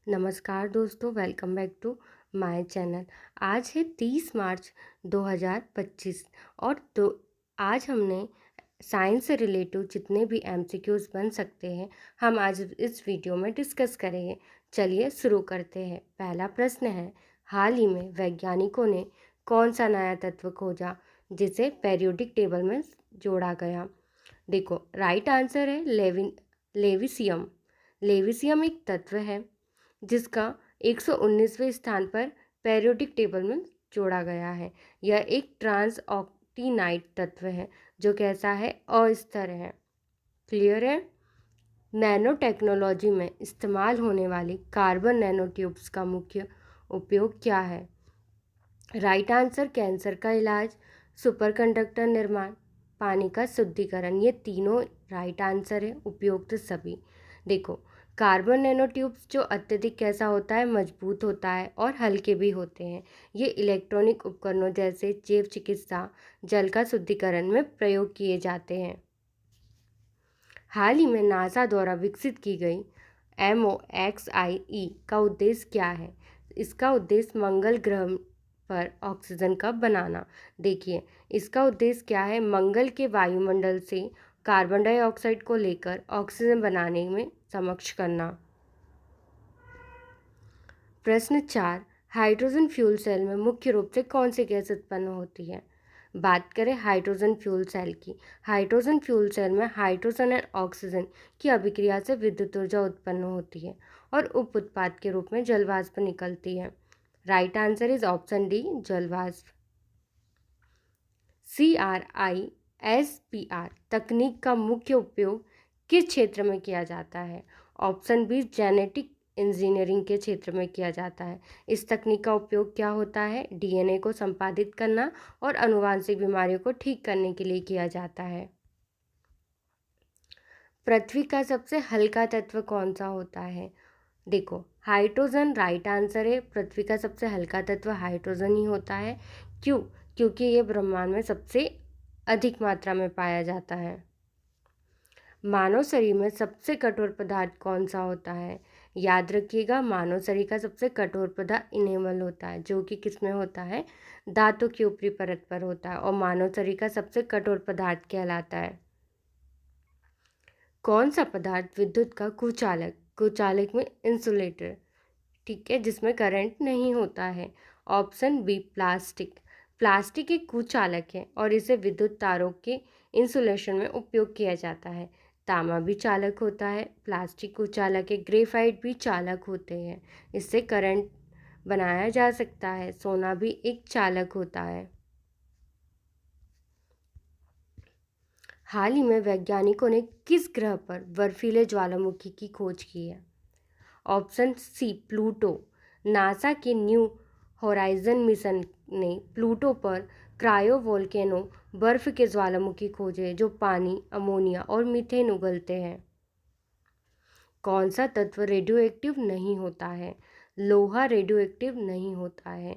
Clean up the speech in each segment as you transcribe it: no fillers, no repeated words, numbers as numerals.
नमस्कार दोस्तों, welcome back to my channel. आज है 30 मार्च 2025 और आज हमने साइंस से रिलेटिव जितने भी एमसीक्यूज बन सकते हैं हम आज इस वीडियो में डिस्कस करेंगे। चलिए शुरू करते हैं। पहला प्रश्न है, हाल ही में वैज्ञानिकों ने कौन सा नया तत्व खोजा जिसे पेरियोडिक टेबल में जोड़ा गया? देखो, राइट आंसर है लेविसियम। लेविसियम एक तत्व है जिसका 119वें स्थान पर पेरियोडिक टेबल में जोड़ा गया है। यह एक ट्रांस ऑक्टीनाइट तत्व है जो कैसा है, अस्थिर है। क्लियर है? नैनो टेक्नोलॉजी में इस्तेमाल होने वाली कार्बन नैनो ट्यूब्स का मुख्य उपयोग क्या है? राइट आंसर कैंसर का इलाज, सुपर कंडक्टर निर्माण, पानी का शुद्धिकरण। ये तीनों राइट आंसर है, उपयुक्त सभी। देखो, कार्बन नैनो ट्यूब्स जो अत्यधिक कैसा होता है, मजबूत होता है और हल्के भी होते हैं। ये इलेक्ट्रॉनिक उपकरणों जैसे जैव चिकित्सा, जल का शुद्धिकरण में प्रयोग किए जाते हैं। हाल ही में नासा द्वारा विकसित की गई MOXIE का उद्देश्य क्या है? इसका उद्देश्य मंगल ग्रह पर ऑक्सीजन का बनाना। देखिए, इसका उद्देश्य क्या है? मंगल के वायुमंडल से कार्बन डाइऑक्साइड को लेकर ऑक्सीजन बनाने में सक्षम करना। प्रश्न 4, हाइड्रोजन फ्यूल सेल में मुख्य रूप से कौन सी गैस उत्पन्न होती है? बात करें हाइड्रोजन फ्यूल सेल की। हाइड्रोजन फ्यूल सेल में हाइड्रोजन और ऑक्सीजन की अभिक्रिया से विद्युत ऊर्जा उत्पन्न होती है और उप उत्पाद के रूप में जल वाष्प निकलती है। Right answer is option D, जल वाष्प। CRISPR तकनीक का मुख्य उपयोग किस क्षेत्र में किया जाता है? ऑप्शन बी, जेनेटिक इंजीनियरिंग के क्षेत्र में किया जाता है। इस तकनीक का उपयोग क्या होता है? DNA को संपादित करना और आनुवांशिक बीमारियों को ठीक करने के लिए किया जाता है। पृथ्वी का सबसे हल्का तत्व कौन सा होता है? देखो, हाइड्रोजन राइट आंसर है। पृथ्वी का सबसे हल्का तत्व हाइड्रोजन ही होता है। क्यों? क्योंकि ये ब्रह्मांड में सबसे अधिक मात्रा में पाया जाता है। मानव शरीर में सबसे कठोर पदार्थ कौन सा होता है? याद रखिएगा, मानव शरीर का सबसे कठोर पदार्थ इनेमल होता है, जो कि किसमें होता है? दांतों की ऊपरी परत पर होता है और मानव शरीर का सबसे कठोर पदार्थ कहलाता है। कौन सा पदार्थ विद्युत का कुचालक, कुचालक में इंसुलेटर, ठीक है, जिसमें करंट नहीं होता है? Option B, plastic. प्लास्टिक एक कुचालक है और इसे विद्युत तारों के इंसुलेशन में उपयोग किया जाता है। तांबा भी चालक होता है, प्लास्टिक कुचालक है। ग्रेफाइट भी चालक होते हैं, इससे करंट बनाया जा सकता है। सोना भी एक चालक होता है। हाल ही में वैज्ञानिकों ने किस ग्रह पर बर्फीले ज्वालामुखी की खोज की है? Option C, Pluto. नासा के न्यू होराइजन मिशन ने प्लूटो पर क्रायो वोल्केनो बर्फ के ज्वालामुखी खोजे जो पानी, अमोनिया और मीथेन उगलते हैं। कौन सा तत्व रेडियोएक्टिव नहीं होता है? लोहा रेडियोएक्टिव नहीं होता है।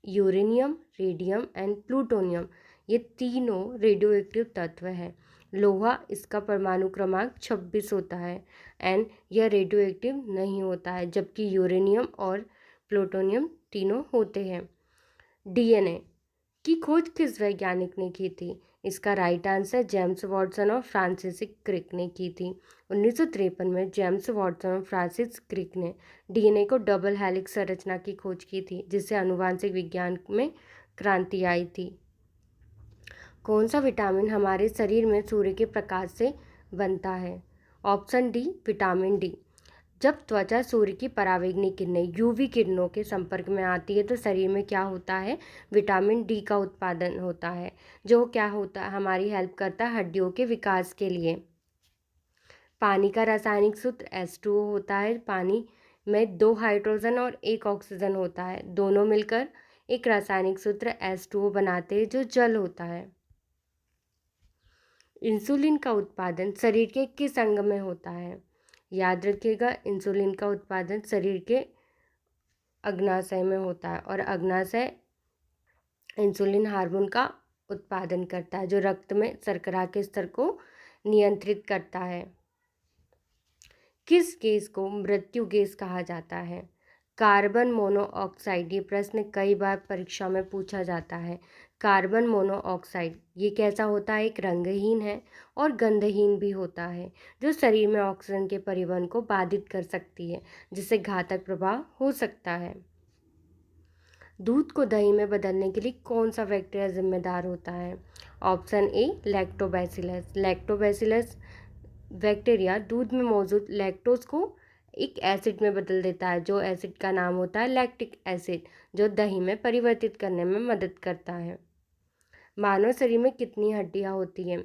यूरेनियम, रेडियम एंड प्लूटोनियम, ये तीनों रेडियोएक्टिव तत्व हैं। लोहा, इसका परमाणु क्रमांक 26 होता है एंड यह रेडियोएक्टिव नहीं होता है, जबकि यूरेनियम और प्लूटोनियम तीनों होते हैं। DNA की खोज किस वैज्ञानिक ने की थी? इसका राइट आंसर जेम्स वाटसन और फ्रांसिस क्रिक ने की थी। 1953 में जेम्स वाटसन और फ्रांसिस क्रिक ने DNA को डबल हेलिक्स संरचना की खोज की थी, जिससे आनुवांशिक विज्ञान में क्रांति आई थी। कौन सा विटामिन हमारे शरीर में सूर्य के प्रकाश से बनता है? Option D, vitamin D. जब त्वचा सूर्य की परावैंगनी किरणें UV किरणों के संपर्क में आती है तो शरीर में क्या होता है? विटामिन डी का उत्पादन होता है, जो क्या होता है? हमारी हेल्प करता है हड्डियों के विकास के लिए। पानी का रासायनिक सूत्र H2O होता है। पानी में 2 हाइड्रोजन और 1 ऑक्सीजन होता है, दोनों मिलकर एक रासायनिक सूत्र H2O बनाते हैं जो जल होता है। इंसुलिन का उत्पादन शरीर के किस अंग में होता है? याद रखिएगा, इंसुलिन का उत्पादन शरीर के अग्नाशय में होता है और अग्नाशय इंसुलिन हार्मोन का उत्पादन करता है जो रक्त में शर्करा के स्तर को नियंत्रित करता है। किस गैस को मृत्यु गैस कहा जाता है? Carbon monoxide. ये प्रश्न कई बार परीक्षा में पूछा जाता है। कार्बन मोनोऑक्साइड ये कैसा होता है? एक रंगहीन है और गंधहीन भी होता है, जो शरीर में ऑक्सीजन के परिवहन को बाधित कर सकती है, जिससे घातक प्रभाव हो सकता है। दूध को दही में बदलने के लिए कौन सा बैक्टीरिया जिम्मेदार होता है? Option A lactobacillus. Lactobacillus bacteria दूध में मौजूद लैक्टोज को एक एसिड में बदल देता है, जो एसिड का नाम होता है लैक्टिक एसिड, जो दही में परिवर्तित करने में मदद करता है। मानव शरीर में कितनी हड्डियां होती हैं?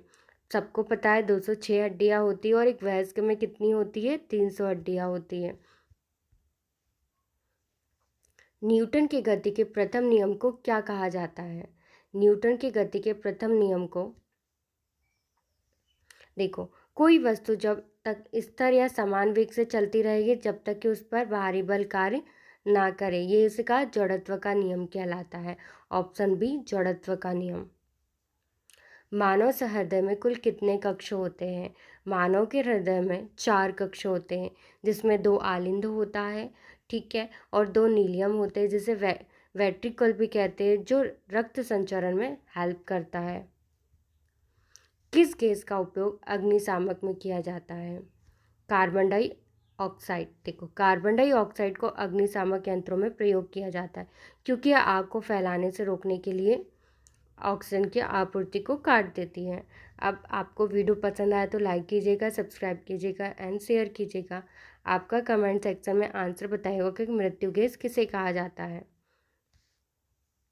सबको पता है 206 हड्डियां होती है, और एक वयस्क में कितनी होती है? 300 हड्डियां होती है। न्यूटन के गति के प्रथम नियम को क्या कहा जाता है? न्यूटन के गति के प्रथम नियम को, देखो, कोई वस्तु जब तक स्थिर या समान वेग से चलती रहेगी जब तक कि उस पर बाहरी बल कार्य ना करे, ये इसका जड़त्व का नियम कहलाता है। ऑप्शन बी जड़त्व का नियम। मानव हृदय में कुल कितने कक्ष होते हैं? मानव के हृदय में 4 कक्ष होते हैं, जिसमें 2 आलिंद होता है, ठीक है, और 2 नीलियम होते हैं, जिसे वेंट्रिकल भी कहते हैं, जो रक्त संचरण में हेल्प करता है। किस गैस का उपयोग अग्निशामक में किया जाता है? Carbon dioxide. देखो, कार्बन डाइऑक्साइड को अग्निशामक यंत्रों में प्रयोग किया जाता है, क्योंकि यह आग को फैलाने से रोकने के लिए ऑक्सीजन की आपूर्ति को काट देती है। अब आपको वीडियो पसंद आया तो लाइक कीजिएगा, सब्सक्राइब कीजिएगा एंड शेयर कीजिएगा। आपका कमेंट सेक्शन में आंसर बताइएगा कि मृत्यु गैस किसे कहा जाता है।